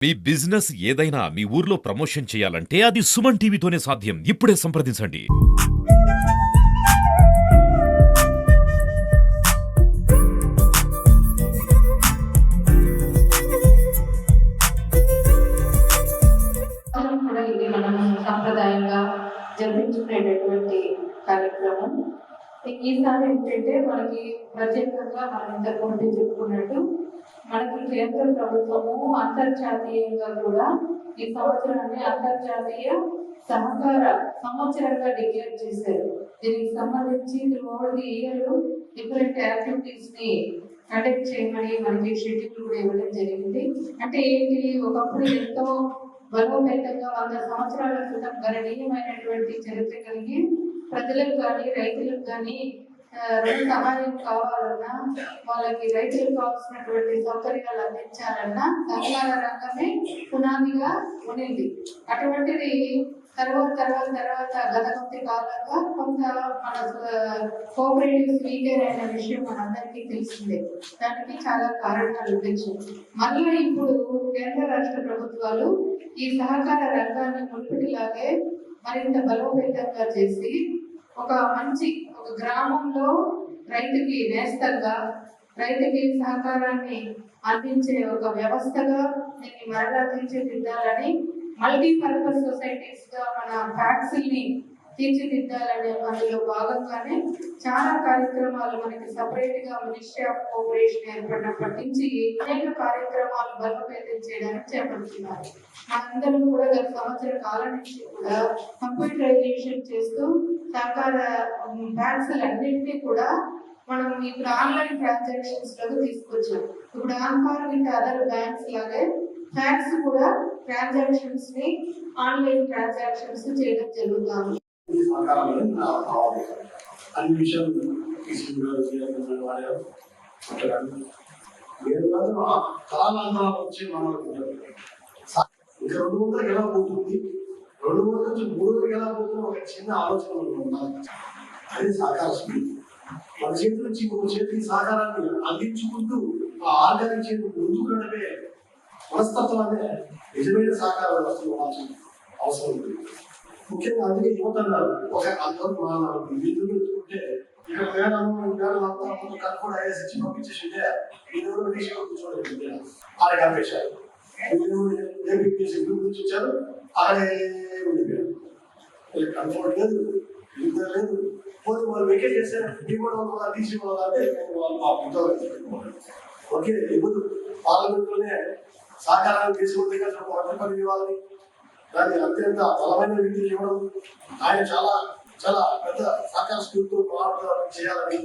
మీ business ఏదైనా మీ ఊర్లో promotion చేయాలంటే అది సుమన్ టీవీతోనే సాధ్యం. ఇప్పుడే సంప్రదించండి. కూడా ఇది మనం సాంప్రదాయంగా జరిపించుకునేటటువంటి కార్యక్రమం. ఈసారి ఏంటంటే మనకి ప్రత్యేకంగా మనం ఇంతకుముందు చెప్పుకున్నట్టు మనకి కేంద్ర ప్రభుత్వము అంతర్జాతీయంగా కూడా ఈ సంవత్సరాన్ని అంతర్జాతీయ సహకార సంవత్సరంగా డిక్లేర్ చేశారు. దీనికి సంబంధించి throughout the year different activities ని కండక్ట్ చేయమని మనకి షెడ్యూల్ కూడా ఇవ్వడం జరిగింది. అంటే ఏంటి, ఒకప్పుడు ఎంతో బలోపేతంగా 100 సంవత్సరాల క్రితం గణనీయమైనటువంటి చరిత్ర కలిగి ప్రజలకు కానీ రైతులకు కానీ రైతు సహాయం కావాలన్నా, వాళ్ళకి రైతులకు కావాల్సినటువంటి సౌకర్యాలు అందించాలన్నా సహకార రంగమే పునాదిగా ఉండింది. అటువంటిది తర్వాత గత కొద్ది కాలంగా కొంత మన కోఆపరేటివ్స్ వీకర్ అయిన విషయం మనందరికీ తెలిసిందే. దానికి చాలా కారణాలు ఉండొచ్చు. మళ్ళీ ఇప్పుడు కేంద్ర రాష్ట్ర ప్రభుత్వాలు ఈ సహకార రంగాన్ని మునుపటిలాగే మరింత బలోపేతంగా చేసి ఒక గ్రామంలో రైతుకి నేస్తంగా, రైతుకి సహకారాన్ని అందించే ఒక వ్యవస్థగా దీన్ని మరలా తీర్చిదిద్దాలని, మల్టీపర్పస్ సొసైటీస్ గా మన ఫ్యాక్స్ ని తీర్చిదిద్దాలనే అందులో భాగంగానే చాలా కార్యక్రమాలు మనకి సపరేట్ గా మినిస్ట్రీ ఆఫ్ కోఆపరేషన్ ఏర్పడినప్పటి నుంచి అనేక కార్యక్రమాలు బలోపేతం చేయడానికి చేపడుతున్నారు. మనందరం కూడా గత సంవత్సర కాలం నుంచి కూడా కంప్యూటరైజేషన్ చేస్తూ సహకార బ్యాంక్స్ అన్నింటినీ కూడా మనం ఇప్పుడు ఆన్లైన్ ట్రాన్సాక్షన్స్ లో తీసుకొచ్చాం. ఇప్పుడు ఆన్ఫార్ విత్ అదర్ బ్యాంక్స్ లాగే ఫ్యాక్స్ కూడా ట్రాన్సాక్షన్స్ ని ఆన్లైన్ ట్రాన్సాక్షన్స్ చేయడం జరుగుతుంది. అన్ని విషయాలు కాలాంతరాలు వచ్చి ఇంకా 200 ఎలా పోతుంది, 200 నుంచి 300 ఎలా పోతుంది ఒక చిన్న ఆలోచన ఉండాలి. అది సహకార స్ఫూర్తి. మన చేతి నుంచి ఇంకొక చేతికి సహకారాన్ని అందించుకుంటూ ఆ ఆర్గానిక్ చేతి ముందుకు నడిపే మనస్తత్వం అనే నిజమైన సహకార వ్యవస్థలు అవసరం ఉంది. ముఖ్యంగా అందుకే యువత ఒక అంతవరకు విధులు ఎత్తుకుంటే ఇక్కడ మేడం కనుకోవడం అయ్యేసి ఇచ్చి పంపించేసింటే ఈరోజు టీసీలో కూర్చోండి ఆడే ఆపేశారు. గురించి వచ్చారు ఆడే ఉండిపోయారు. కన్ఫర్ట్ లేదు, యుద్ధం లేదు. పోతే వాళ్ళు వెకేట్ చేశారు, టీసీ అంటే వాళ్ళు ఓకే. ఇప్పుడు పార్లమెంట్లోనే సహకారాన్ని తీసుకుంటే పని ఇవ్వాలని దాన్ని అత్యంత బలమైన వ్యక్తికి ఇవ్వడం, ఆయన చాలా చాలా పెద్ద సహకార స్కూల్తో చేయాలని